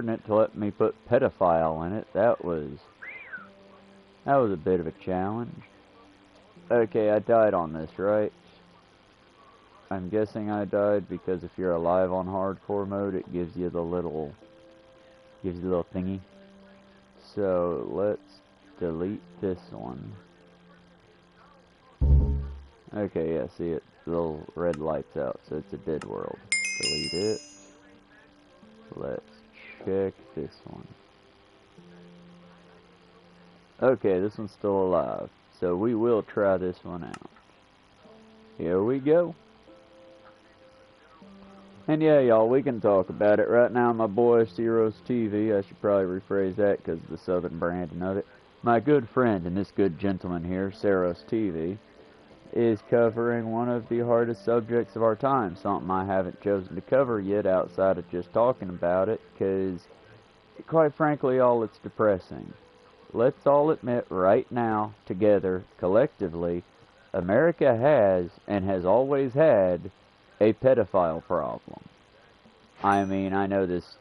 ordinate to let me put pedophile in it. That was a bit of a challenge. Okay, I died on this, right? I'm guessing I died because if you're alive on hardcore mode, it gives you the little thingy. So let's delete this one. Okay, yeah, see it, the little red light's out, so it's a dead world. Delete it. Let's check this one. Okay, this one's still alive, so we will try this one out. Here we go. And yeah, y'all, we can talk about it. Right now, my boy, Ciro's TV, I should probably rephrase that because of the southern branding of it. My good friend and this good gentleman here, Ciro's TV, is covering one of the hardest subjects of our time. Something I haven't chosen to cover yet outside of just talking about it, because, quite frankly, y'all, it's depressing. Let's all admit right now, together, collectively, America has, and has always had, a pedophile problem. I mean, I know this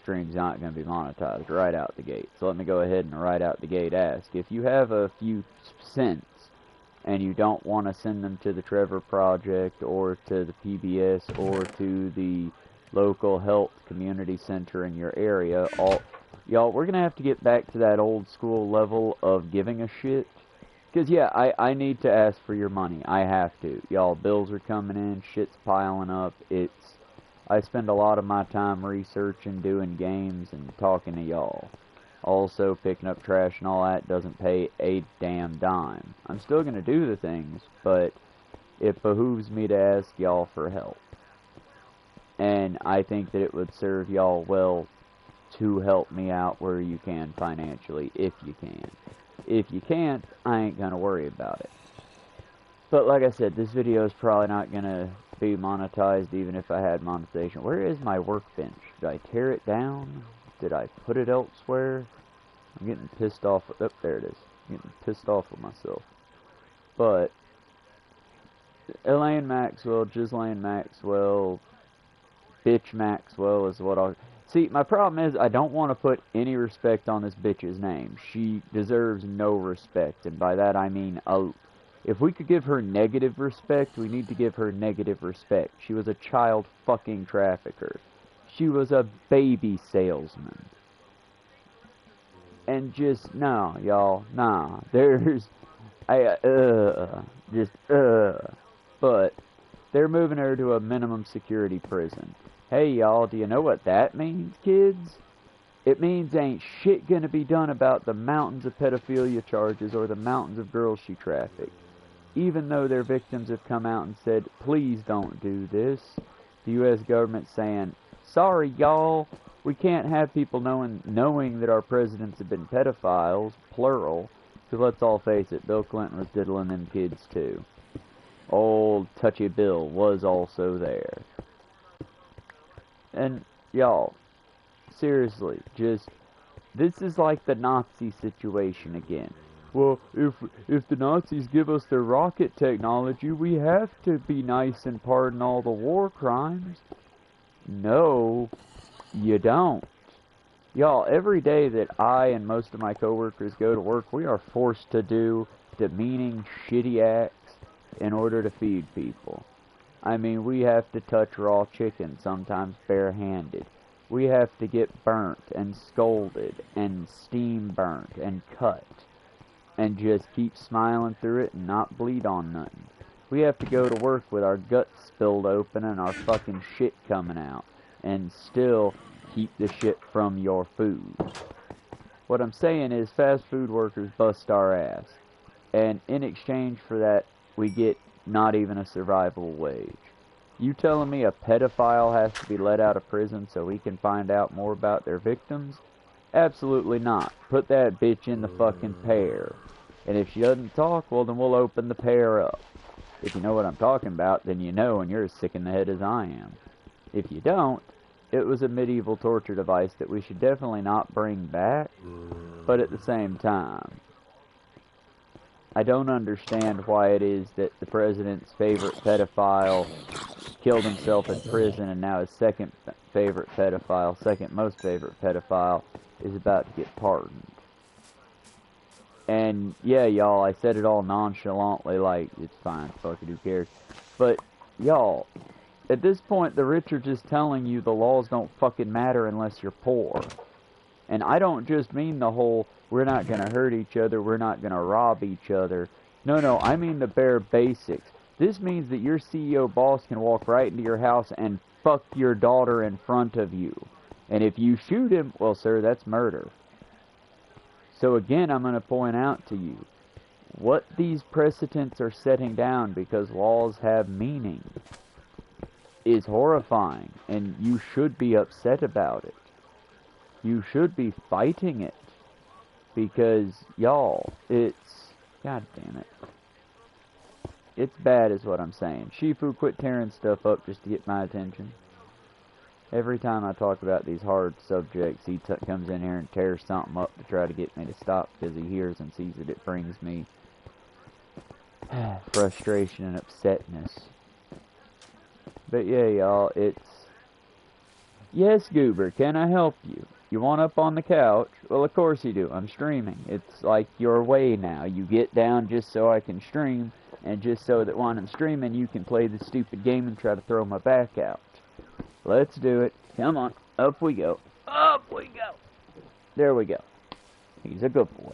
stream's not going to be monetized right out the gate, so let me go ahead and right out the gate ask. If you have a few cents, and you don't want to send them to the Trevor Project, or to the PBS, or to the local health community center in your area, y'all, we're going to have to get back to that old school level of giving a shit. Because, yeah, I need to ask for your money. I have to. Y'all, bills are coming in, shit's piling up. I spend a lot of my time researching, doing games, and talking to y'all. Also, picking up trash and all that doesn't pay a damn dime. I'm still going to do the things, but it behooves me to ask y'all for help. And I think that it would serve y'all well to help me out where you can financially, if you can. If you can't, I ain't going to worry about it. But like I said, this video is probably not going to be monetized even if I had monetization. Where is my workbench? Did I tear it down? Did I put it elsewhere? I'm getting pissed off. Oh, there it is. I'm getting pissed off with myself. But Elaine Maxwell, Ghislaine Maxwell, Bitch Maxwell is what I'll... See, my problem is I don't want to put any respect on this bitch's name. She deserves no respect, and by that I mean, if we could give her negative respect, we need to give her negative respect. She was a child fucking trafficker. She was a baby salesman. And just, no, y'all, nah. There's, But, they're moving her to a minimum security prison. Hey, y'all, do you know what that means, kids? It means ain't shit gonna be done about the mountains of pedophilia charges or the mountains of girls she trafficked. Even though their victims have come out and said, please don't do this, the U.S. government's saying, sorry, y'all, we can't have people knowing that our presidents have been pedophiles, plural, because let's all face it, Bill Clinton was diddling them kids too. Old Touchy Bill was also there. And, y'all, seriously, this is like the Nazi situation again. Well, if the Nazis give us their rocket technology, we have to be nice and pardon all the war crimes. No, you don't. Y'all, every day that I and most of my coworkers go to work, we are forced to do demeaning, shitty acts in order to feed people. I mean, we have to touch raw chicken, sometimes barehanded. We have to get burnt and scolded and steam burnt and cut. And just keep smiling through it and not bleed on nothing. We have to go to work with our guts spilled open and our fucking shit coming out. And still keep the shit from your food. What I'm saying is fast food workers bust our ass. And in exchange for that, we get not even a survivable wage. You telling me a pedophile has to be let out of prison so we can find out more about their victims? Absolutely not. Put that bitch in the fucking pear. And if she doesn't talk, well then we'll open the pear up. If you know what I'm talking about, then you know and you're as sick in the head as I am. If you don't, it was a medieval torture device that we should definitely not bring back, but at the same time, I don't understand why it is that the president's favorite pedophile killed himself in prison, and now his second most favorite pedophile, is about to get pardoned. And yeah, y'all, I said it all nonchalantly, like, it's fine, fuck it, who cares? But, y'all, at this point, the rich are just telling you the laws don't fucking matter unless you're poor. And I don't just mean the whole, we're not gonna hurt each other, we're not gonna rob each other. No, I mean the bare basics. This means that your CEO boss can walk right into your house and fuck your daughter in front of you. And if you shoot him, well, sir, that's murder. So again, I'm going to point out to you, what these precedents are setting down, because laws have meaning, is horrifying, and you should be upset about it. You should be fighting it, because, y'all, it's, god damn it. It's bad is what I'm saying. Shifu, quit tearing stuff up just to get my attention. Every time I talk about these hard subjects, he comes in here and tears something up to try to get me to stop, because he hears and sees that it brings me frustration and upsetness. But yeah, y'all, it's... Yes, Goober, can I help you? You want up on the couch? Well, of course you do. I'm streaming. It's like your way now. You get down just so I can stream, and just so that when I'm streaming, you can play this stupid game and try to throw my back out. Let's do it. Come on. Up we go. Up we go. There we go. He's a good boy.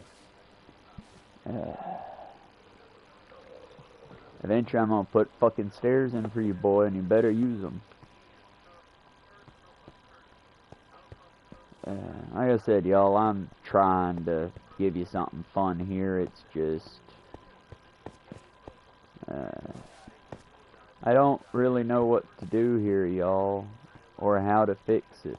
Eventually I'm going to put fucking stairs in for you, boy, and you better use them. Like I said, y'all, I'm trying to give you something fun here. It's just... I don't really know what to do here, y'all, or how to fix it.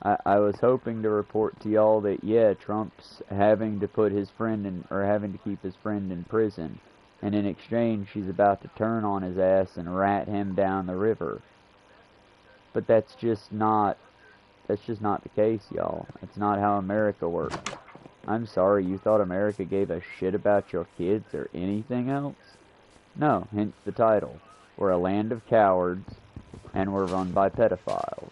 I was hoping to report to y'all that, yeah, Trump's having to put his friend in, or having to keep his friend in prison, and in exchange she's about to turn on his ass and rat him down the river. But that's just not the case, y'all. It's not how America works. I'm sorry, you thought America gave a shit about your kids or anything else? No, hence the title. We're a land of cowards, and we're run by pedophiles.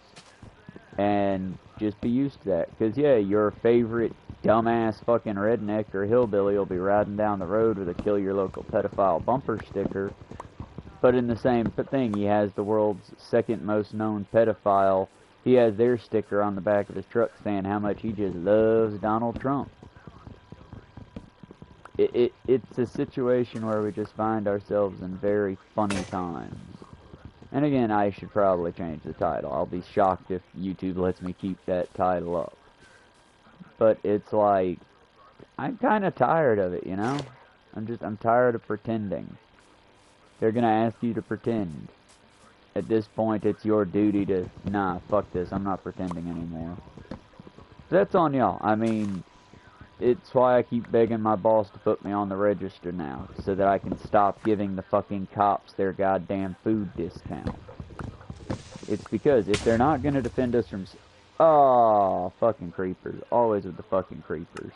And just be used to that, because yeah, your favorite dumbass fucking redneck or hillbilly will be riding down the road with a kill your local pedophile bumper sticker, but in the same thing, he has the world's second most known pedophile. He has their sticker on the back of his truck saying how much he just loves Donald Trump. It's a situation where we just find ourselves in very funny times. And again, I should probably change the title. I'll be shocked if YouTube lets me keep that title up. But it's like, I'm kind of tired of it, you know? I'm tired of pretending. They're gonna ask you to pretend. At this point, it's your duty to, nah, fuck this, I'm not pretending anymore. That's on y'all. I mean, it's why I keep begging my boss to put me on the register now, so that I can stop giving the fucking cops their goddamn food discount. It's because if they're not gonna defend us from... Oh, fucking creepers. Always with the fucking creepers.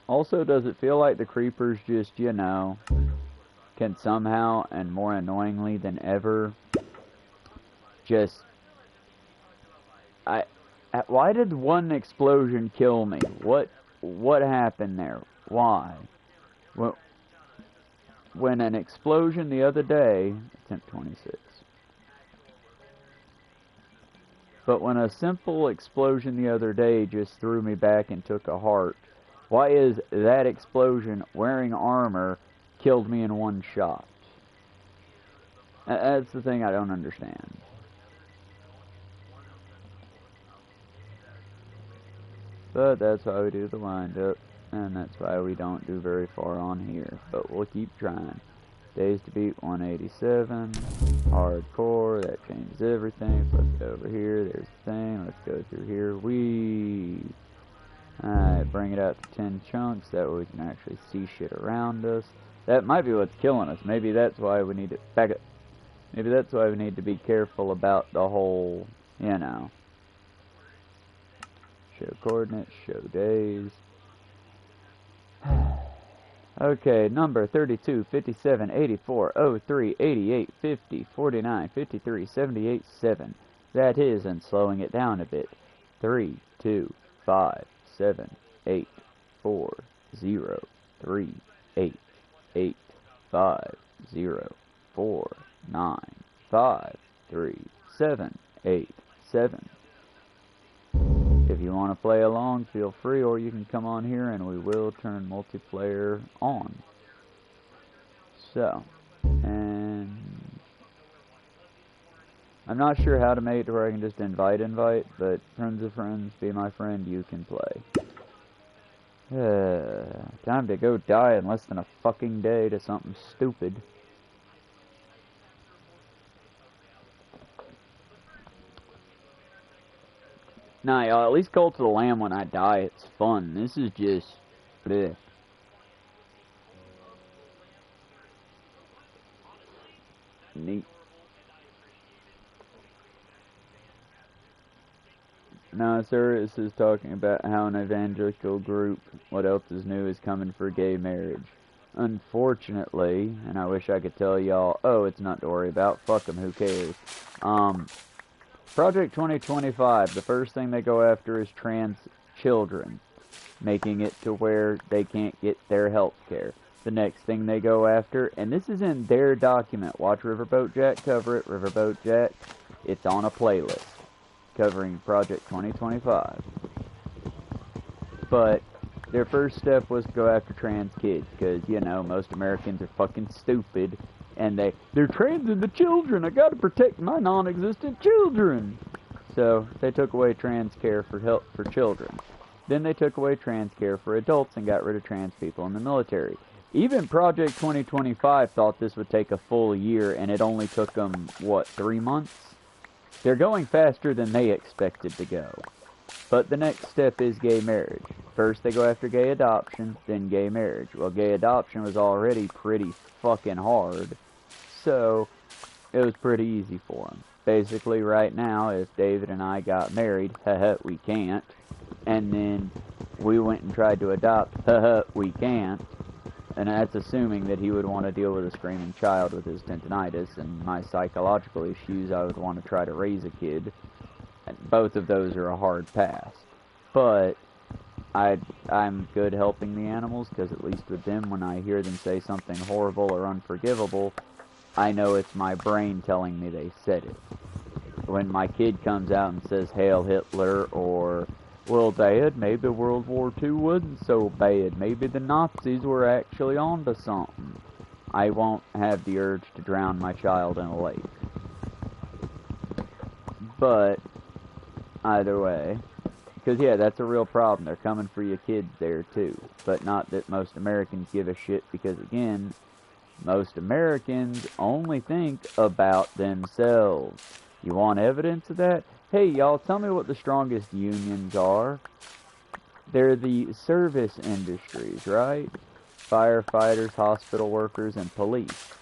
Also, does it feel like the creepers just, you know, can somehow, and more annoyingly than ever, just... Why did one explosion kill me? What happened there? Why? Well, when an explosion the other day... Attempt 26. But when a simple explosion the other day just threw me back and took a heart, why is that explosion wearing armor killed me in one shot? That's the thing I don't understand. But that's why we do the wind-up, and that's why we don't do very far on here. But we'll keep trying. Days to beat 187. Hardcore, that changes everything. So let's go over here. There's the thing. Let's go through here. Alright, bring it out to 10 chunks. That way we can actually see shit around us. That might be what's killing us. Maybe that's why we need to... Back up. Maybe that's why we need to be careful about the whole, you know... Show coordinates, show days. Okay, number 32, 57, 84, 03, 88, 50, 49, 53, 78, 7. That is, and slowing it down a bit. 3, 2, 5, 7, 8, 4, 0, 3, 8, 8, 5, 0, 4, 9, 5, 3, 7, 8, 7. If you want to play along, feel free, or you can come on here and we will turn multiplayer on. So, and I'm not sure how to make it to where I can just invite, but friends of friends, be my friend, you can play. Time to go die in less than a fucking day to something stupid. Nah, y'all, at least Cult of the Lamb when I die, it's fun. This is just... bleh. Neat. No, sir, this is talking about how an evangelical group, What Else Is New, is coming for gay marriage. Unfortunately, and I wish I could tell y'all, oh, it's not to worry about, fuck them, who cares. Project 2025, the first thing they go after is trans children, making it to where they can't get their health care. The next thing they go after, and this is in their document, watch Riverboat Jack cover it, Riverboat Jack, it's on a playlist, covering Project 2025. But their first step was to go after trans kids, because, you know, most Americans are fucking stupid. And they're transing the children. I gotta protect my non-existent children. So they took away trans care for children. Then they took away trans care for adults and got rid of trans people in the military. Even Project 2025 thought this would take a full year, and it only took them, what, 3 months? They're going faster than they expected to go. But the next step is gay marriage. First they go after gay adoption, then gay marriage. Well, gay adoption was already pretty fucking hard, so it was pretty easy for them. Basically, right now, if David and I got married, haha, we can't, and then we went and tried to adopt, haha, we can't, and that's assuming that he would want to deal with a screaming child with his tendinitis and my psychological issues. I would want to try to raise a kid. Both of those are a hard pass. But I'm good helping the animals, because at least with them, when I hear them say something horrible or unforgivable, I know it's my brain telling me they said it. When my kid comes out and says, Hail Hitler, or, well, Dad, maybe World War II wasn't so bad. Maybe the Nazis were actually onto something. I won't have the urge to drown my child in a lake. But either way, because yeah, that's a real problem. They're coming for your kids there too. But not that most Americans give a shit, because again, most Americans only think about themselves. You want evidence of that? Hey y'all, tell me what the strongest unions are. They're the service industries, right? Firefighters, hospital workers, and police.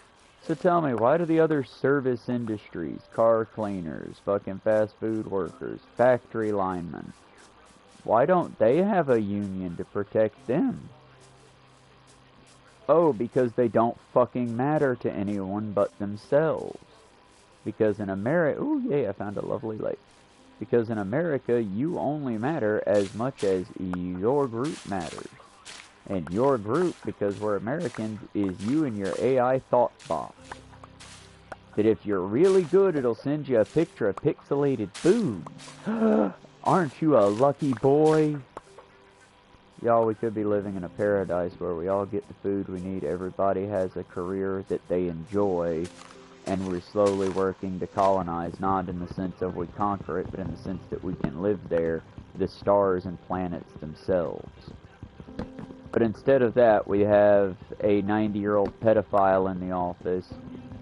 So tell me, why do the other service industries, car cleaners, fucking fast food workers, factory linemen, why don't they have a union to protect them? Oh, because they don't fucking matter to anyone but themselves. Because in America, ooh yeah, I found a lovely lake. Because in America, you only matter as much as your group matters. And your group, because we're Americans, is you and your AI thought box. That if you're really good, it'll send you a picture of pixelated boobs. Aren't you a lucky boy? Y'all, we could be living in a paradise where we all get the food we need, everybody has a career that they enjoy, and we're slowly working to colonize, not in the sense of we conquer it, but in the sense that we can live there, the stars and planets themselves. But instead of that, we have a 90-year-old pedophile in the office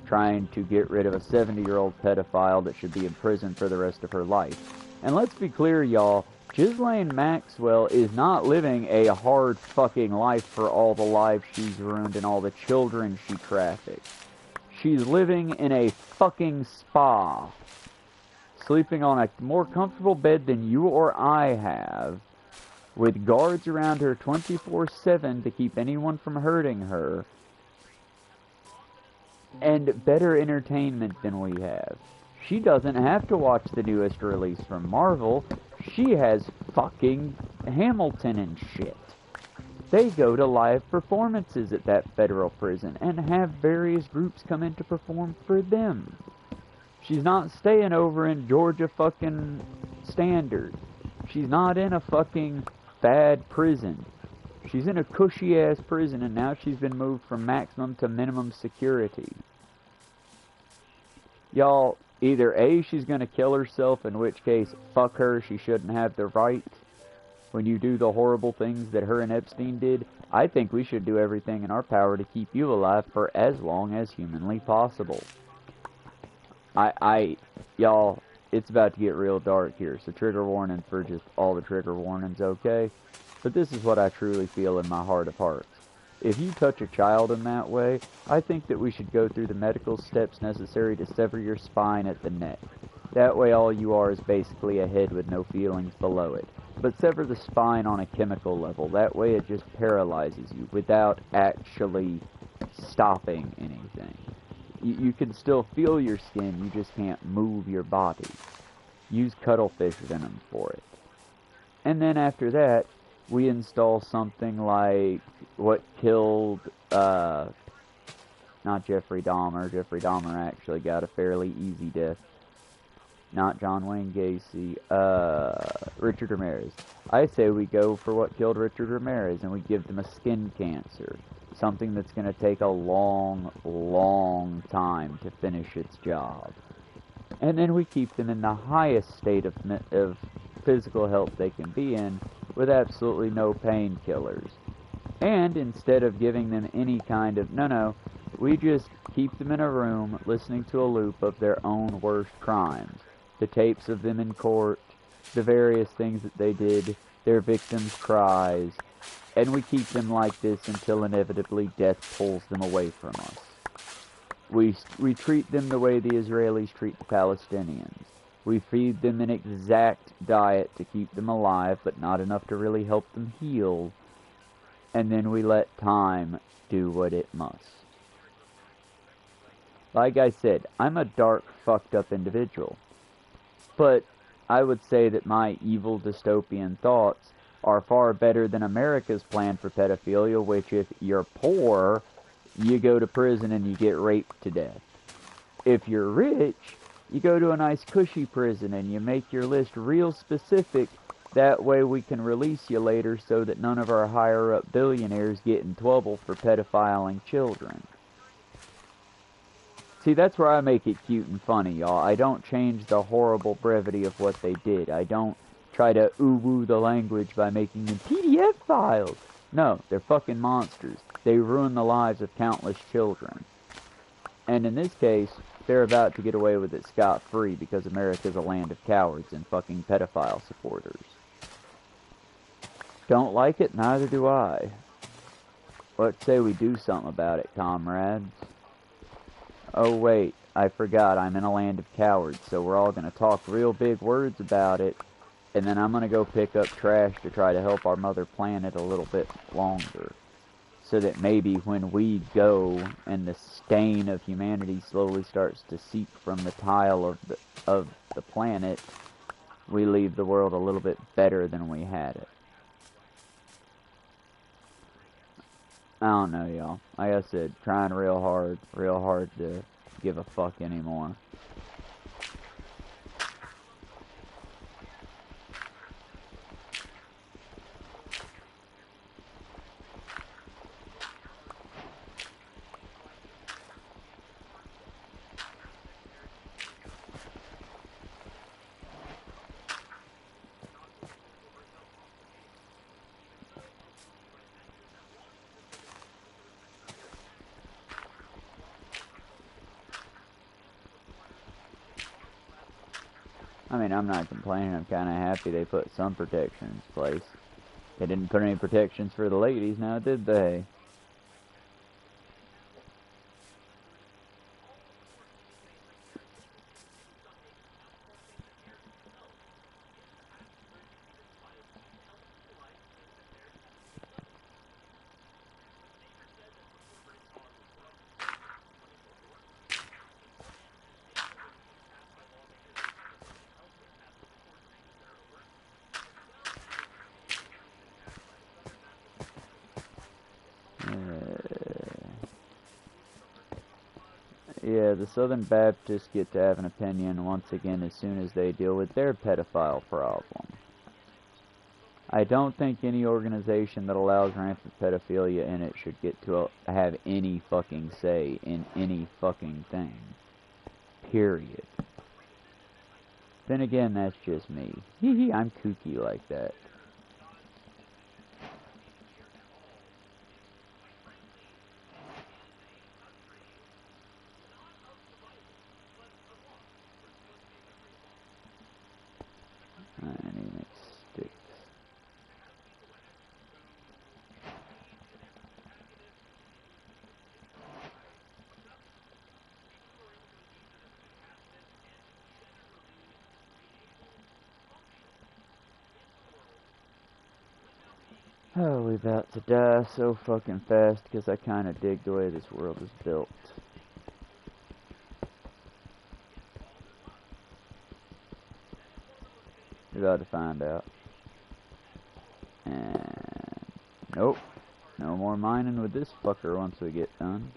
trying to get rid of a 70-year-old pedophile that should be in prison for the rest of her life. And let's be clear, y'all, Ghislaine Maxwell is not living a hard fucking life for all the lives she's ruined and all the children she trafficked. She's living in a fucking spa, sleeping on a more comfortable bed than you or I have, with guards around her 24/7 to keep anyone from hurting her, and better entertainment than we have. She doesn't have to watch the newest release from Marvel. She has fucking Hamilton and shit. They go to live performances at that federal prison and have various groups come in to perform for them. She's not staying over in Georgia fucking Standard. She's not in a fucking bad prison. She's in a cushy ass prison, and now she's been moved from maximum to minimum security. Y'all, either A, she's gonna kill herself, in which case, fuck her, she shouldn't have the right. When you do the horrible things that her and Epstein did, I think we should do everything in our power to keep you alive for as long as humanly possible. Y'all, it's about to get real dark here, so trigger warning for just all the trigger warnings, okay? But this is what I truly feel in my heart of hearts. If you touch a child in that way, I think that we should go through the medical steps necessary to sever your spine at the neck. That way all you are is basically a head with no feelings below it. But sever the spine on a chemical level. That way it just paralyzes you without actually stopping anything. You can still feel your skin, you just can't move your body. Use cuttlefish venom for it. And then after that, we install something like what killed, not Jeffrey Dahmer. Jeffrey Dahmer actually got a fairly easy death. Not John Wayne Gacy, Richard Ramirez. I say we go for what killed Richard Ramirez and we give them a skin cancer. Something that's going to take a long, long time to finish its job. And then we keep them in the highest state of physical health they can be in with absolutely no painkillers. And instead of giving them any kind of, we just keep them in a room listening to a loop of their own worst crimes. The tapes of them in court, the various things that they did, their victims' cries, and we keep them like this until inevitably death pulls them away from us. We treat them the way the Israelis treat the Palestinians. We feed them an exact diet to keep them alive, but not enough to really help them heal. And then we let time do what it must. Like I said, I'm a dark, fucked up individual. But I would say that my evil dystopian thoughts are far better than America's plan for pedophilia, which if you're poor, you go to prison and you get raped to death. If you're rich, you go to a nice cushy prison and you make your list real specific. That way we can release you later so that none of our higher up billionaires get in trouble for pedophiling children. See, that's where I make it cute and funny, y'all. I don't change the horrible brevity of what they did. I don't try to ooh-woo the language by making them PDF files. No, they're fucking monsters. They ruin the lives of countless children. And in this case, they're about to get away with it scot-free because America's a land of cowards and fucking pedophile supporters. Don't like it? Neither do I. Let's say we do something about it, comrades. Oh wait, I forgot, I'm in a land of cowards, so we're all gonna talk real big words about it, and then I'm gonna go pick up trash to try to help our mother planet a little bit longer. So that maybe when we go and the stain of humanity slowly starts to seep from the tile of the planet, we leave the world a little bit better than we had it. I don't know, y'all. Like I said, trying real hard to give a fuck anymore. I mean, I'm not complaining. I'm kind of happy they put some protections in place. They didn't put any protections for the ladies, now did they? Yeah, the Southern Baptists get to have an opinion once again as soon as they deal with their pedophile problem. I don't think any organization that allows rampant pedophilia in it should get to have any fucking say in any fucking thing. Period. Then again, that's just me. Hee I'm kooky like that. I need to make sticks. Oh, we about to die so fucking fast because I kind of dig the way this world is built. We're about to find out. And nope, no more mining with this fucker once we get done.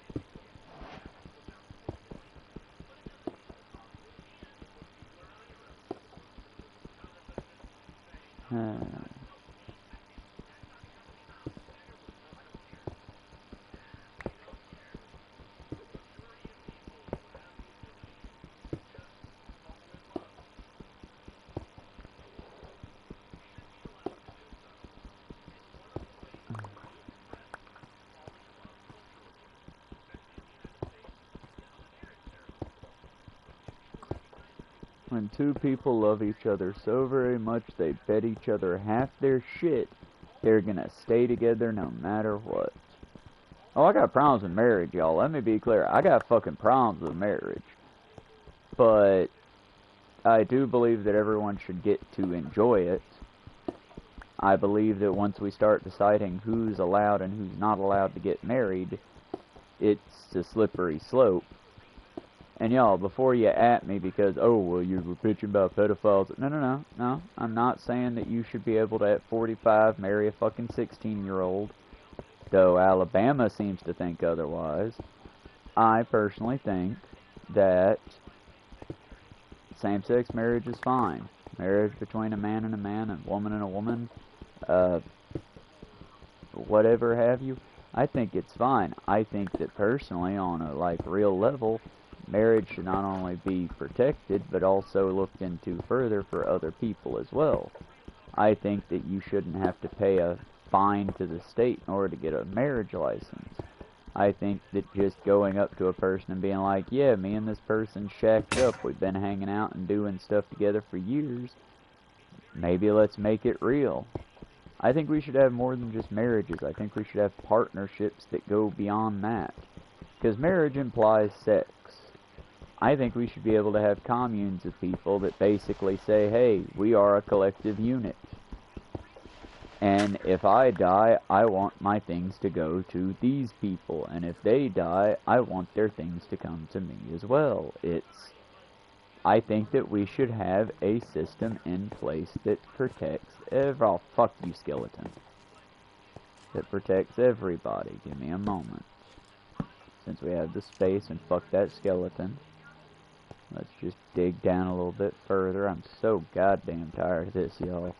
When two people love each other so very much they bet each other half their shit, they're gonna stay together no matter what. Oh, I got problems with marriage, y'all. Let me be clear. I got fucking problems with marriage. But I do believe that everyone should get to enjoy it. I believe that once we start deciding who's allowed and who's not allowed to get married, it's a slippery slope. And y'all, before you at me because, oh, well, you were bitching about pedophiles. No. I'm not saying that you should be able to, at 45, marry a fucking 16-year-old. Though Alabama seems to think otherwise. I personally think that same-sex marriage is fine. Marriage between a man and a woman and a woman, whatever have you. I think it's fine. I think that personally, on a, real level, marriage should not only be protected, but also looked into further for other people as well. I think that you shouldn't have to pay a fine to the state in order to get a marriage license. I think that just going up to a person and being like, yeah, me and this person shacked up, we've been hanging out and doing stuff together for years, maybe let's make it real. I think we should have more than just marriages. I think we should have partnerships that go beyond that. Because marriage implies sex. I think we should be able to have communes of people that basically say, hey, we are a collective unit. And if I die, I want my things to go to these people. And if they die, I want their things to come to me as well. I think that we should have a system in place that protects oh, fuck you, skeleton. That protects everybody. Give me a moment. Since we have the space and fuck that skeleton. Let's just dig down a little bit further. I'm so goddamn tired of this, y'all.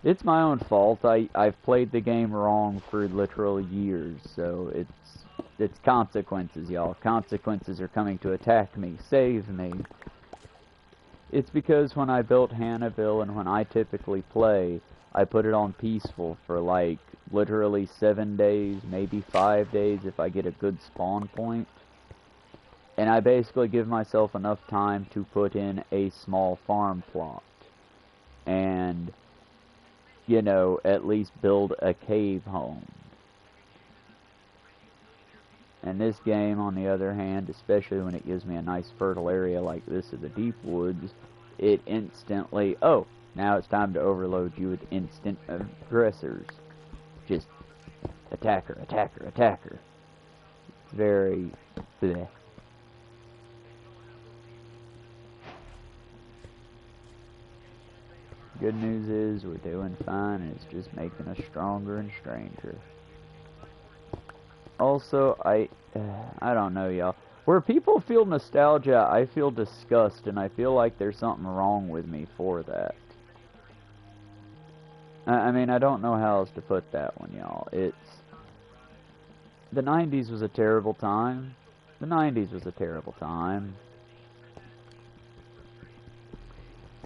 It's my own fault. I've played the game wrong for literal years, so it's consequences, y'all. Consequences are coming to attack me. Save me. It's because when I built Hannahville and when I typically play, I put it on peaceful for literally 7 days, maybe 5 days if I get a good spawn point. And I basically give myself enough time to put in a small farm plot. And, you know, at least build a cave home. And this game, on the other hand, especially when it gives me a nice fertile area like this of the deep woods, it instantly, oh, now it's time to overload you with instant aggressors. Just attacker, attacker, attacker. Very bleh. Good news is we're doing fine and it's just making us stronger and stranger. Also, I don't know, y'all. Where people feel nostalgia, I feel disgust, and I feel like there's something wrong with me for that. I mean, I don't know how else to put that one, y'all. The 90s was a terrible time. The 90s was a terrible time.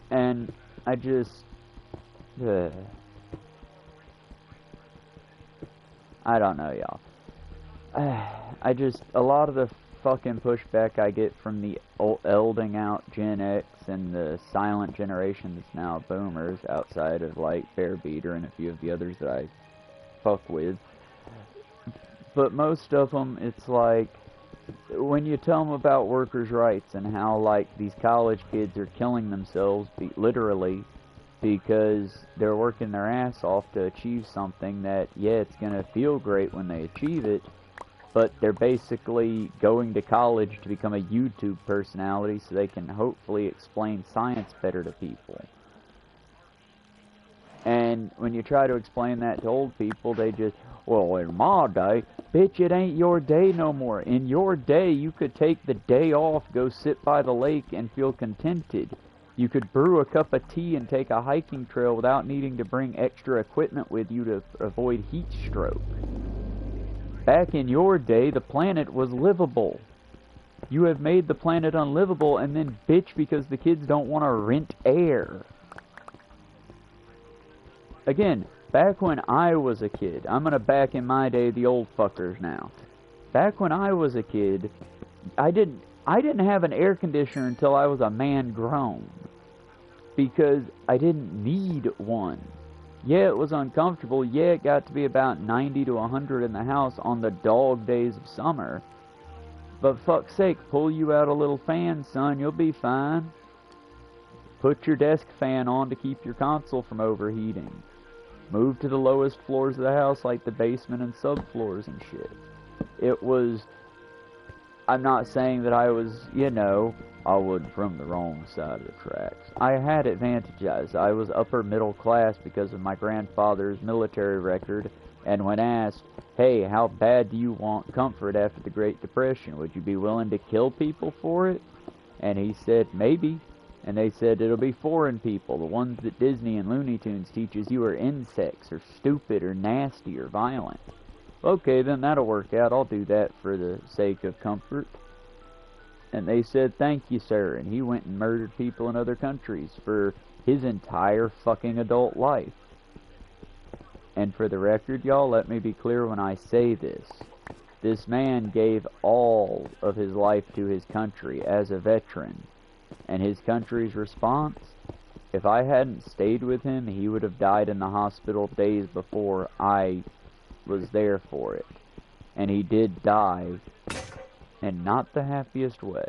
And I just... I don't know, y'all. A lot of the fucking pushback I get from the elding out Gen X and the silent generation that's now boomers, outside of, like, Bear Beater and a few of the others that I fuck with. But most of them, it's like, when you tell them about workers' rights and how, like, these college kids are killing themselves, literally, because they're working their ass off to achieve something that, yeah, it's going to feel great when they achieve it, but they're basically going to college to become a YouTube personality so they can hopefully explain science better to people. And when you try to explain that to old people, they just, well, in my day, bitch, it ain't your day no more. In your day, you could take the day off, go sit by the lake, and feel contented. You could brew a cup of tea and take a hiking trail without needing to bring extra equipment with you to avoid heat stroke. Back in your day, the planet was livable. You have made the planet unlivable and then bitch because the kids don't want to rent air. Again, back when I was a kid, I'm gonna back in my day the old fuckers now. Back when I was a kid, I didn't have an air conditioner until I was a man grown. Because I didn't need one. Yeah, it was uncomfortable. Yeah, it got to be about 90 to 100 in the house on the dog days of summer. But fuck's sake, pull you out a little fan, son, you'll be fine. Put your desk fan on to keep your console from overheating. Move to the lowest floors of the house, like the basement and subfloors and shit. It was... I'm not saying that I was, I was from the wrong side of the tracks. I had advantages. I was upper middle class because of my grandfather's military record, and when asked, hey, how bad do you want comfort after the Great Depression? Would you be willing to kill people for it? And he said, maybe. And they said, it'll be foreign people, the ones that Disney and Looney Tunes teaches you are insects, or stupid, or nasty, or violent. Okay, then that'll work out. I'll do that for the sake of comfort. And they said, thank you, sir. And he went and murdered people in other countries for his entire fucking adult life. And for the record, y'all, let me be clear when I say this. This man gave all of his life to his country as a veteran. And his country's response? If I hadn't stayed with him, he would have died in the hospital days before I was there for it. And he did die, and not the happiest way.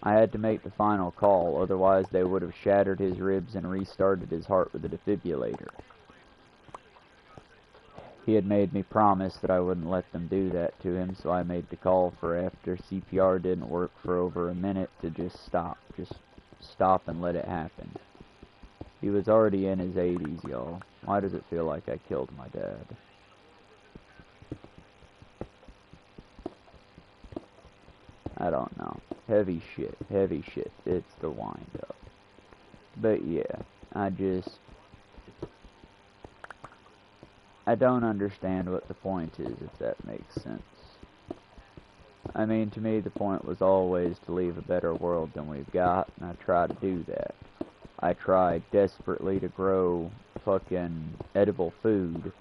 I had to make the final call, otherwise they would have shattered his ribs and restarted his heart with a defibrillator. He had made me promise that I wouldn't let them do that to him, so I made the call for after CPR didn't work for over a minute to just stop and let it happen. He was already in his 80s, y'all. Why does it feel like I killed my dad? I don't know. Heavy shit. It's the wind-up. But yeah, I don't understand what the point is, if that makes sense. I mean, to me, the point was always to leave a better world than we've got, and I try to do that. I try desperately to grow fucking edible food,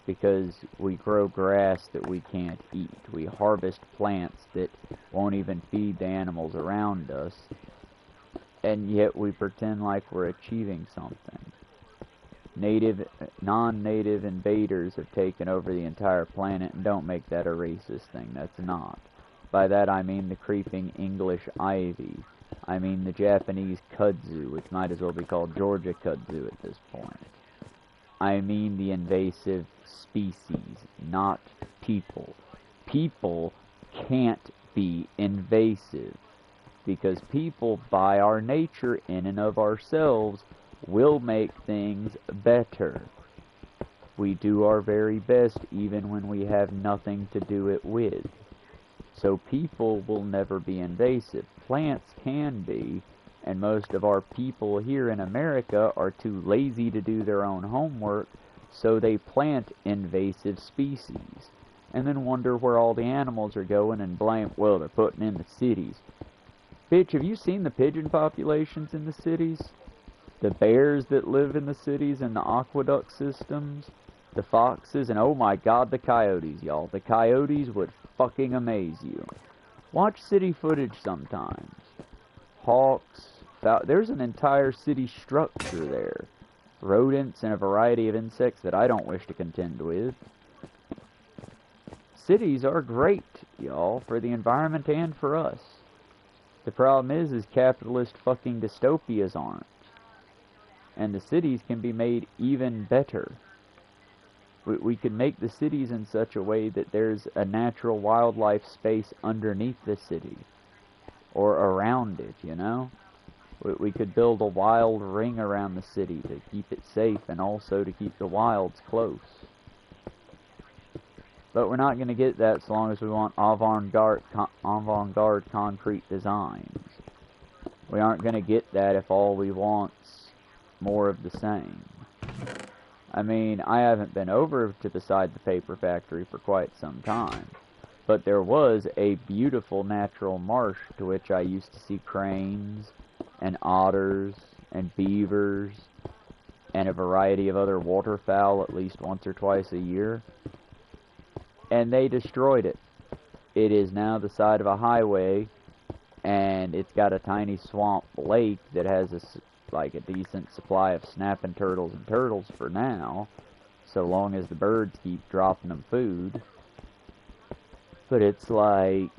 because we grow grass that we can't eat. We harvest plants that won't even feed the animals around us, and yet we pretend like we're achieving something. Non-native invaders have taken over the entire planet, and don't make that a racist thing. That's not. By that I mean the creeping English ivy. I mean the Japanese kudzu, which might as well be called Georgia kudzu at this point. I mean the invasive species, not people. People can't be invasive, because people, by our nature, in and of ourselves, will make things better. We do our very best even when we have nothing to do it with. So people will never be invasive. Plants can be, and most of our people here in America are too lazy to do their own homework, so they plant invasive species, and then wonder where all the animals are going and blame, well, they're putting in the cities. Bitch, have you seen the pigeon populations in the cities? The bears that live in the cities and the aqueduct systems? The foxes, and oh my god, the coyotes, y'all. The coyotes would fucking amaze you. Watch city footage sometimes. Hawks, there's an entire city structure there. Rodents and a variety of insects that I don't wish to contend with. Cities are great, y'all, for the environment and for us. The problem is capitalist fucking dystopias aren't. And the cities can be made even better. We could make the cities in such a way that there's a natural wildlife space underneath the city. Or around it, you know? We could build a wild ring around the city to keep it safe and also to keep the wilds close. But we're not going to get that so long as we want avant-garde concrete designs. We aren't going to get that if all we want's more of the same. I mean, I haven't been over to beside the paper factory for quite some time, but there was a beautiful natural marsh to which I used to see cranes and otters and beavers and a variety of other waterfowl at least once or twice a year, and they destroyed it. It is now the side of a highway, and it's got a tiny swamp lake that has a decent supply of snapping turtles and turtles for now, so long as the birds keep dropping them food. But it's like,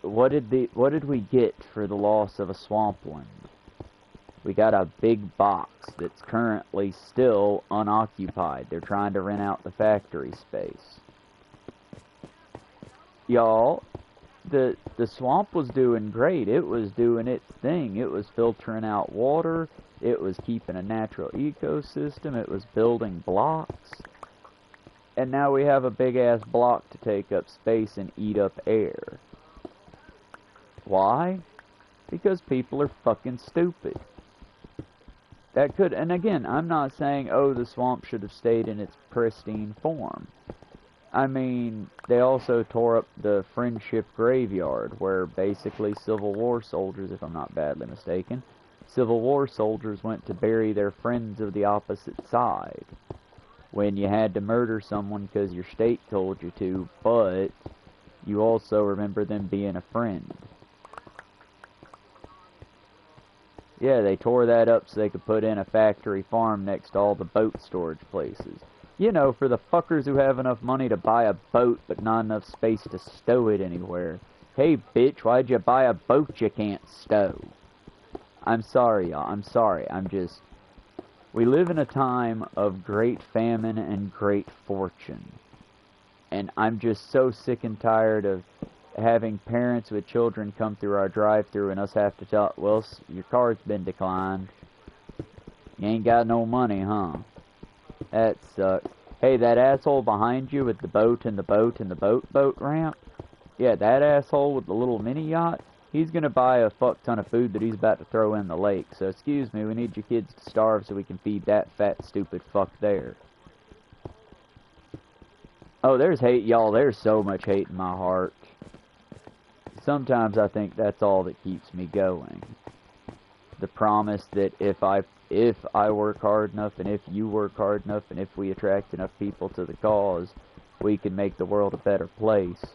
what did we get for the loss of a swampland? We got a big box that's currently still unoccupied. They're trying to rent out the factory space. Y'all, the swamp was doing great. It was doing its thing. It was filtering out water. It was keeping a natural ecosystem. It was building blocks. And now we have a big-ass block to take up space and eat up air. Why? Because people are fucking stupid. That could, and again, I'm not saying, oh, the swamp should have stayed in its pristine form. I mean, they also tore up the Friendship Graveyard, where basically Civil War soldiers, if I'm not badly mistaken, Civil War soldiers went to bury their friends of the opposite side. When you had to murder someone because your state told you to, but you also remember them being a friend. Yeah, they tore that up so they could put in a factory farm next to all the boat storage places. You know, for the fuckers who have enough money to buy a boat but not enough space to stow it anywhere. Hey, bitch, why'd you buy a boat you can't stow? I'm sorry, y'all. I'm sorry. We live in a time of great famine and great fortune. And I'm just so sick and tired of having parents with children come through our drive-thru and us have to tell, well, your card's been declined. You ain't got no money, huh? That sucks. Hey, that asshole behind you with the boat and the boat and the boat ramp? Yeah, that asshole with the little mini yacht? He's gonna buy a fuck ton of food that he's about to throw in the lake. So excuse me, we need your kids to starve so we can feed that fat, stupid fuck there. Oh, there's hate, y'all. There's so much hate in my heart. Sometimes I think that's all that keeps me going. The promise that if I work hard enough, and if you work hard enough, and if we attract enough people to the cause, we can make the world a better place.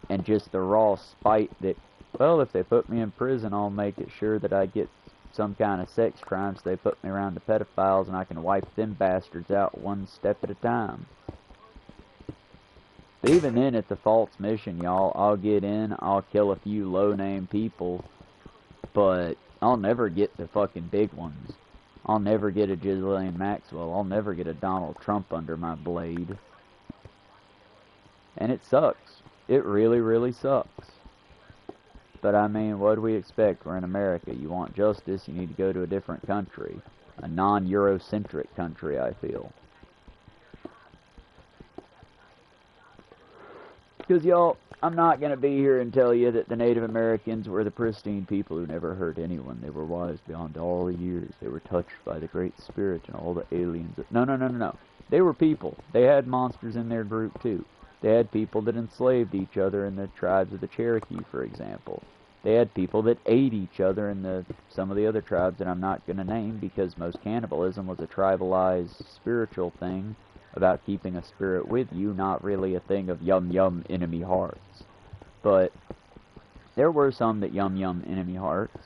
And just the raw spite that, well, if they put me in prison, I'll make it sure that I get some kind of sex crime, so they put me around the pedophiles, and I can wipe them bastards out one step at a time. But even then, it's a false mission, y'all. I'll get in, I'll kill a few low-name people, but I'll never get the fucking big ones. I'll never get a Ghislaine Maxwell. I'll never get a Donald Trump under my blade. And it sucks. It really, really sucks. But I mean, what do we expect? We're in America. You want justice, you need to go to a different country. A non-Eurocentric country, I feel. Because, y'all, I'm not going to be here and tell you that the Native Americans were the pristine people who never hurt anyone. They were wise beyond all the years. They were touched by the Great Spirit and all the aliens. No, no, no, no, no. They were people. They had monsters in their group, too. They had people that enslaved each other in the tribes of the Cherokee, for example. They had people that ate each other in some of the other tribes that I'm not going to name, because most cannibalism was a tribalized spiritual thing about keeping a spirit with you, not really a thing of yum yum enemy hearts. But there were some that yum yum enemy hearts.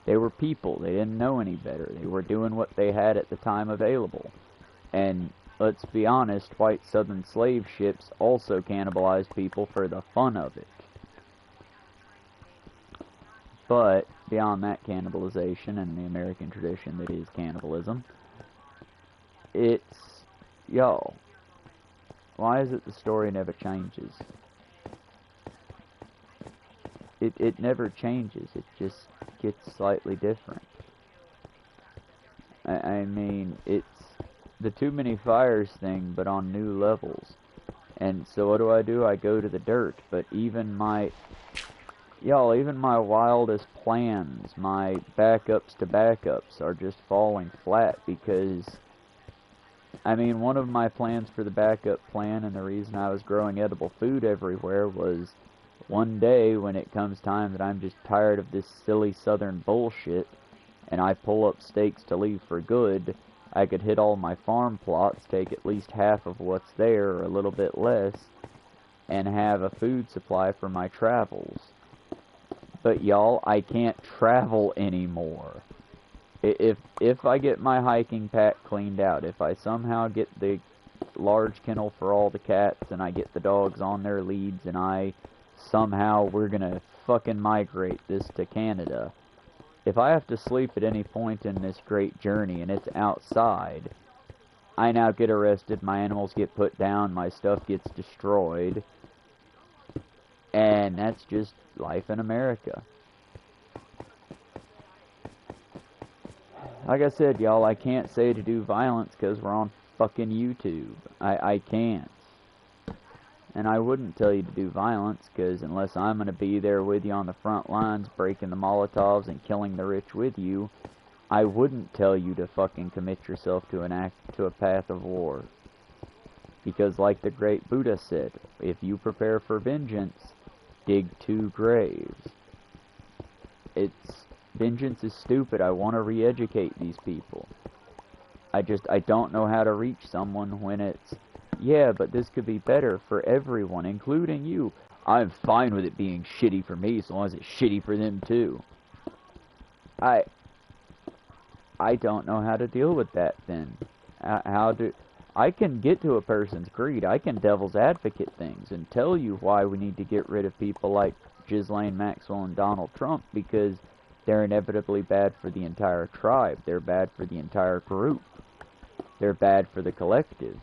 They were people. They didn't know any better. They were doing what they had at the time available. And let's be honest, white southern slave ships also cannibalized people for the fun of it. But beyond that cannibalization and the American tradition that is cannibalism, it's, y'all, why is it the story never changes? It never changes. It just gets slightly different. I mean, it's the too many fires thing, but on new levels. And so what do? I go to the dirt. But even my wildest plans, my backups to backups, are just falling flat because, I mean, one of my plans for the backup plan, and the reason I was growing edible food everywhere, was one day when it comes time that I'm just tired of this silly southern bullshit, and I pull up stakes to leave for good, I could hit all my farm plots, take at least half of what's there, or a little bit less, and have a food supply for my travels. But y'all, I can't travel anymore. If I get my hiking pack cleaned out, if I somehow get the large kennel for all the cats, and I get the dogs on their leads, and we're gonna fucking migrate this to Canada. If I have to sleep at any point in this great journey and it's outside, I now get arrested, my animals get put down, my stuff gets destroyed, and that's just life in America. Like I said, y'all, I can't say to do violence because we're on fucking YouTube. I can't. And I wouldn't tell you to do violence, because unless I'm going to be there with you on the front lines, breaking the Molotovs and killing the rich with you, I wouldn't tell you to fucking commit yourself to a path of war. Because like the great Buddha said, if you prepare for vengeance, dig 2 graves. Vengeance is stupid. I want to re-educate these people. I don't know how to reach someone when it's, yeah, but this could be better for everyone, including you. I'm fine with it being shitty for me, as long as it's shitty for them too. I don't know how to deal with that then. I can get to a person's greed. I can devil's advocate things and tell you why we need to get rid of people like Ghislaine Maxwell and Donald Trump, because they're inevitably bad for the entire tribe. They're bad for the entire group. They're bad for the collective.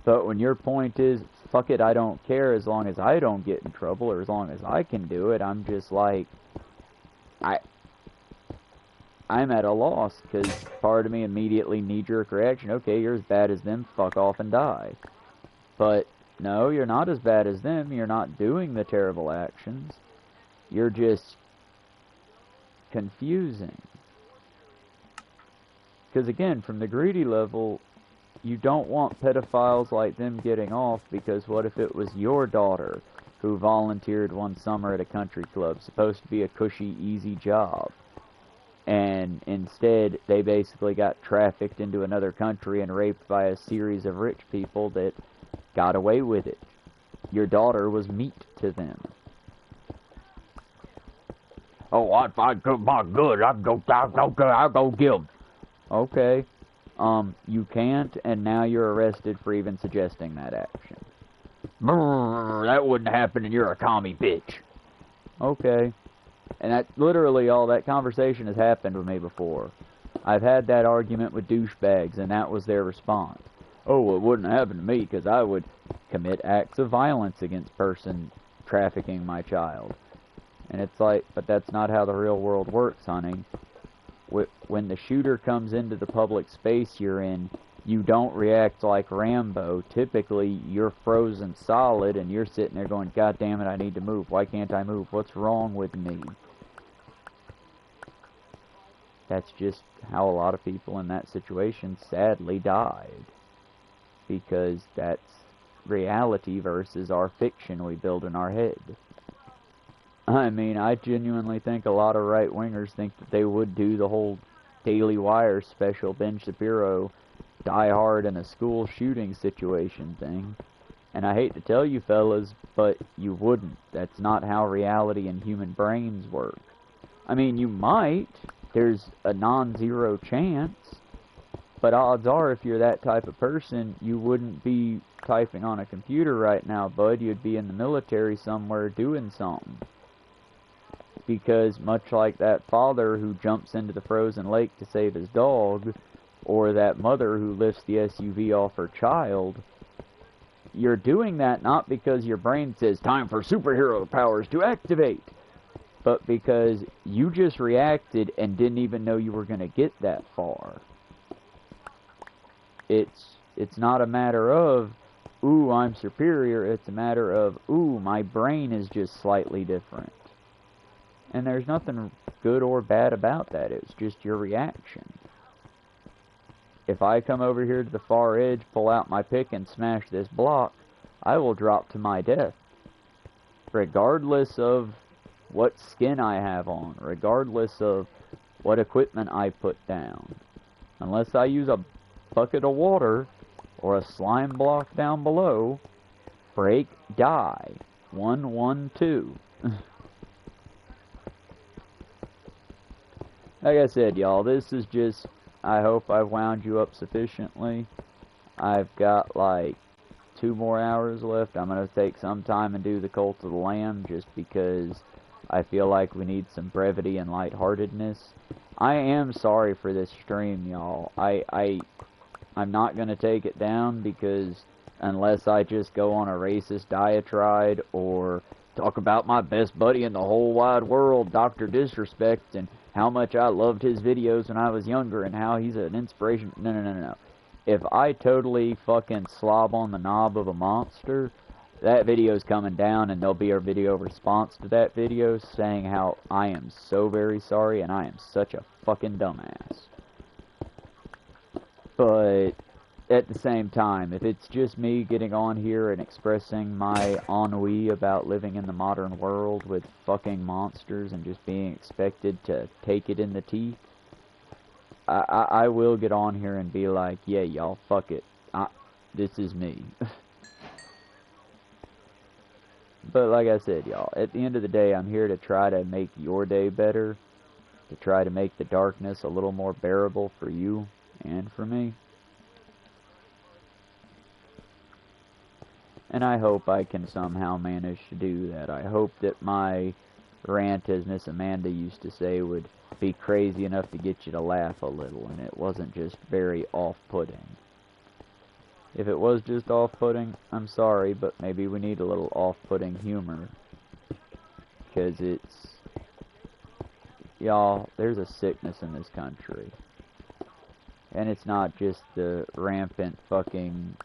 But when your point is, fuck it, I don't care as long as I don't get in trouble, or as long as I can do it, I'm just like, I'm at a loss, because part of me immediately knee-jerk reaction, okay, you're as bad as them, fuck off and die. But no, you're not as bad as them, you're not doing the terrible actions, you're just confusing. Because again, from the greedy level, you don't want pedophiles like them getting off, because what if it was your daughter who volunteered one summer at a country club, supposed to be a cushy, easy job, and instead they basically got trafficked into another country and raped by a series of rich people that got away with it. Your daughter was meat to them. Oh, if I get my good, I'll go give them. Okay. You can't, and now you're arrested for even suggesting that action. Brrr, that wouldn't happen, and you're a commie bitch. Okay. And that, literally, all that conversation has happened with me before. I've had that argument with douchebags, and that was their response. Oh, well, it wouldn't happen to me, because I would commit acts of violence against person trafficking my child. And it's like, but that's not how the real world works, honey. When the shooter comes into the public space you're in, you don't react like Rambo. Typically, you're frozen solid and you're sitting there going, God damn it, I need to move. Why can't I move? What's wrong with me? That's just how a lot of people in that situation sadly died. Because that's reality versus our fiction we build in our head. I mean, I genuinely think a lot of right-wingers think that they would do the whole Daily Wire special Ben Shapiro die hard in a school shooting situation thing. And I hate to tell you fellas, but you wouldn't. That's not how reality and human brains work. I mean, you might. There's a non-zero chance. But odds are, if you're that type of person, you wouldn't be typing on a computer right now, bud. You'd be in the military somewhere doing something. Because much like that father who jumps into the frozen lake to save his dog, or that mother who lifts the SUV off her child, you're doing that not because your brain says, time for superhero powers to activate, but because you just reacted and didn't even know you were going to get that far. It's not a matter of, ooh, I'm superior. It's a matter of, ooh, my brain is just slightly different. And there's nothing good or bad about that. It's just your reaction. If I come over here to the far edge, pull out my pick, and smash this block, I will drop to my death. Regardless of what skin I have on. Regardless of what equipment I put down. Unless I use a bucket of water or a slime block down below, break, die. 1, 1, 2. Like I said, y'all, this is just, I hope I've wound you up sufficiently. I've got like 2 more hours left. I'm going to take some time and do the Cult of the Lamb just because I feel like we need some brevity and lightheartedness. I am sorry for this stream, y'all. I'm not going to take it down because unless I just go on a racist diatribe or talk about my best buddy in the whole wide world, Dr. Disrespect, and how much I loved his videos when I was younger and how he's an inspiration. No. If I totally fucking slob on the knob of a monster, that video's coming down and there'll be a video response to that video saying how I am so very sorry and I am such a fucking dumbass. But at the same time, if it's just me getting on here and expressing my ennui about living in the modern world with fucking monsters and just being expected to take it in the teeth, I will get on here and be like, yeah, y'all, fuck it. This is me. But like I said, y'all, at the end of the day, I'm here to try to make your day better, to try to make the darkness a little more bearable for you and for me. And I hope I can somehow manage to do that. I hope that my rant, as Miss Amanda used to say, would be crazy enough to get you to laugh a little, and it wasn't just very off-putting. If it was just off-putting, I'm sorry, but maybe we need a little off-putting humor. Because it's... Y'all, there's a sickness in this country. And it's not just the rampant fucking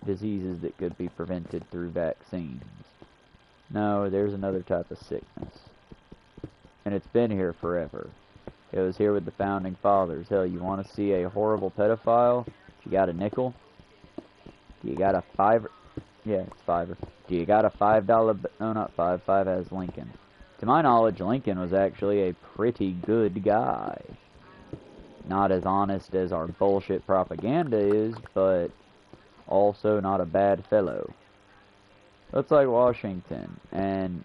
diseases that could be prevented through vaccines. No, there's another type of sickness. And it's been here forever. It was here with the founding fathers. Hell, you want to see a horrible pedophile? You got a nickel? Do you got a $5? Yeah, it's $5. Do you got a $5? No, not 5. 5 has Lincoln. To my knowledge, Lincoln was actually a pretty good guy. Not as honest as our bullshit propaganda is, but also not a bad fellow. Looks like Washington, and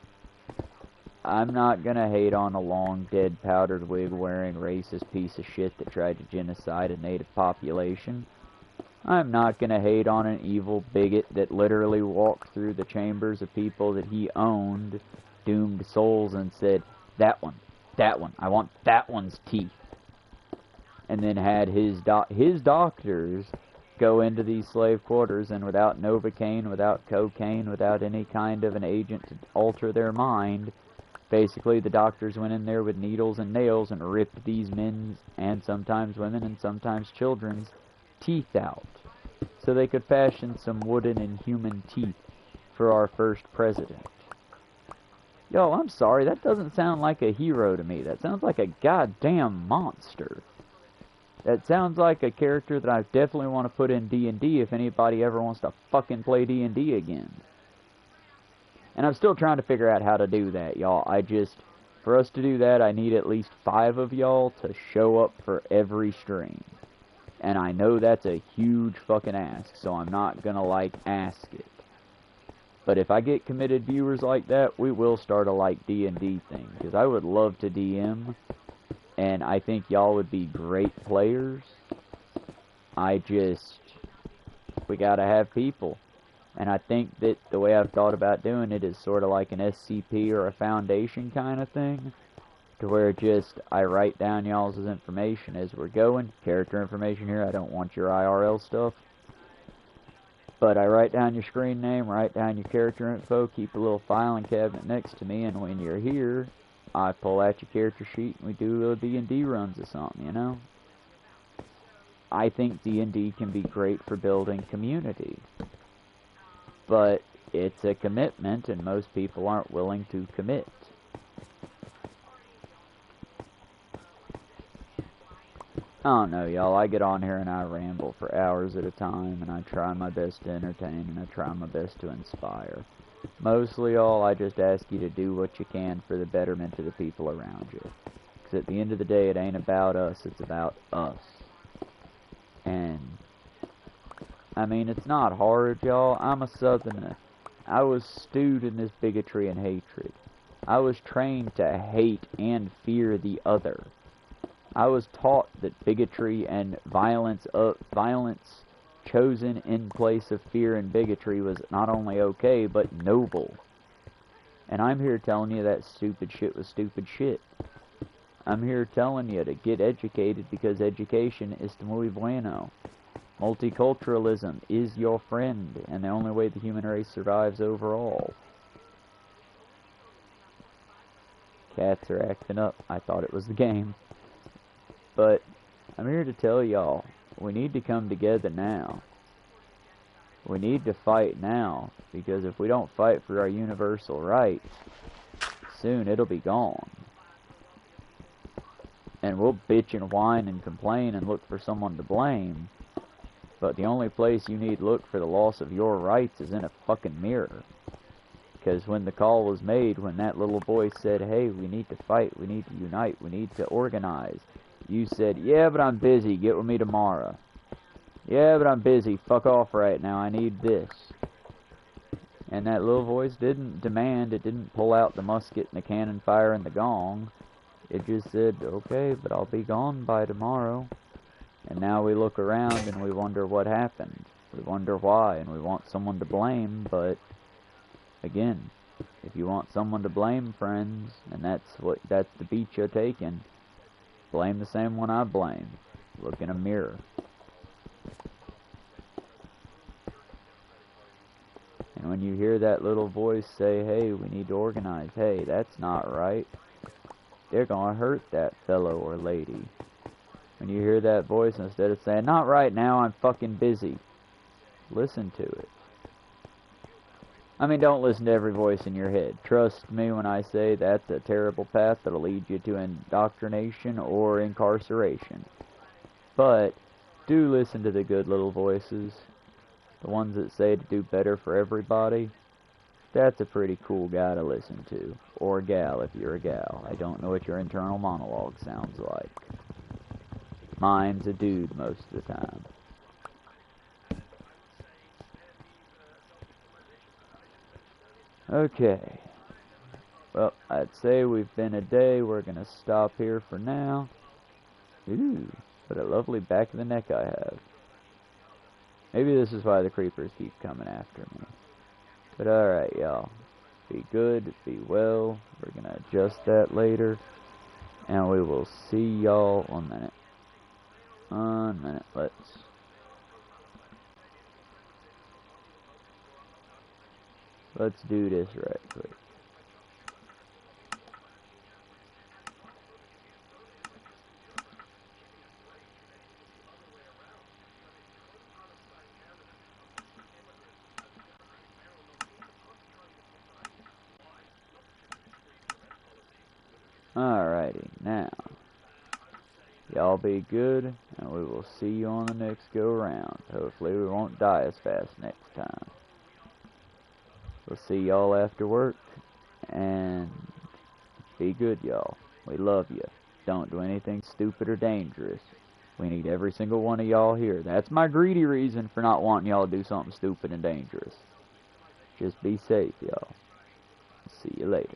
I'm not gonna hate on a long, dead, powdered wig-wearing racist piece of shit that tried to genocide a native population. I'm not gonna hate on an evil bigot that literally walked through the chambers of people that he owned, doomed souls, and said, that one, I want that one's teeth. And then had his doctors go into these slave quarters, and without Novocaine, without cocaine, without any kind of an agent to alter their mind, basically the doctors went in there with needles and nails and ripped these men's, and sometimes women and sometimes children's, teeth out so they could fashion some wooden and human teeth for our first president. Yo, I'm sorry, that doesn't sound like a hero to me. That sounds like a goddamn monster. That sounds like a character that I definitely want to put in D&D if anybody ever wants to fucking play D&D again. And I'm still trying to figure out how to do that, y'all. For us to do that, I need at least 5 of y'all to show up for every stream. And I know that's a huge fucking ask, so I'm not gonna, like, ask it. But if I get committed viewers like that, we will start a, like, D&D thing. Because I would love to DM, and I think y'all would be great players. We gotta have people. And I think that the way I've thought about doing it is sort of like an SCP or a foundation kind of thing. To where I write down y'all's information as we're going. Character information here, I don't want your IRL stuff. But I write down your screen name, write down your character info, keep a little filing cabinet next to me, and when you're here, I pull out your character sheet and we do little D&D runs or something, you know? I think D&D can be great for building community. But it's a commitment, and most people aren't willing to commit. I don't know, y'all. I get on here and I ramble for hours at a time, and I try my best to entertain, and I try my best to inspire. Mostly, y'all, I just ask you to do what you can for the betterment of the people around you. Because at the end of the day, it ain't about us, it's about us. And I mean, it's not hard, y'all. I'm a Southerner. I was stewed in this bigotry and hatred. I was trained to hate and fear the other. I was taught that bigotry and violence chosen in place of fear and bigotry was not only okay, but noble. And I'm here telling you that stupid shit was stupid shit. I'm here telling you to get educated because education is muy bueno. Multiculturalism is your friend, and the only way the human race survives overall. Cats are acting up. I thought it was the game. But I'm here to tell y'all, we need to come together now. We need to fight now, because if we don't fight for our universal rights, soon it'll be gone. And we'll bitch and whine and complain and look for someone to blame. But the only place you need to look for the loss of your rights is in a fucking mirror. Because when the call was made, when that little voice said, hey, we need to fight, we need to unite, we need to organize, you said, yeah, but I'm busy, get with me tomorrow. Yeah, but I'm busy, fuck off right now, I need this. And that little voice didn't demand, it didn't pull out the musket and the cannon fire and the gong. It just said, okay, but I'll be gone by tomorrow. And now we look around and we wonder what happened. We wonder why, and we want someone to blame, but again, if you want someone to blame, friends, and that's the beat you're taking, blame the same one I blame. Look in a mirror. And when you hear that little voice say, hey, we need to organize, hey, that's not right, they're gonna hurt that fellow or lady. When you hear that voice, instead of saying, not right now, I'm fucking busy, listen to it. I mean, don't listen to every voice in your head. Trust me when I say that's a terrible path that'll lead you to indoctrination or incarceration. But do listen to the good little voices, the ones that say to do better for everybody. That's a pretty cool guy to listen to, or gal if you're a gal. I don't know what your internal monologue sounds like. Mine's a dude most of the time. Okay. Well, I'd say we've been a day. We're gonna stop here for now. Ooh, what a lovely back of the neck I have. Maybe this is why the creepers keep coming after me. But alright, y'all. Be good, be well. We're gonna adjust that later. And we will see y'all one minute. One minute, let's do this right quick. Alrighty, now, y'all be good, and we will see you on the next go-round. Hopefully we won't die as fast next time. We'll see y'all after work, and be good, y'all. We love you. Don't do anything stupid or dangerous. We need every single one of y'all here. That's my greedy reason for not wanting y'all to do something stupid and dangerous. Just be safe, y'all. See you later.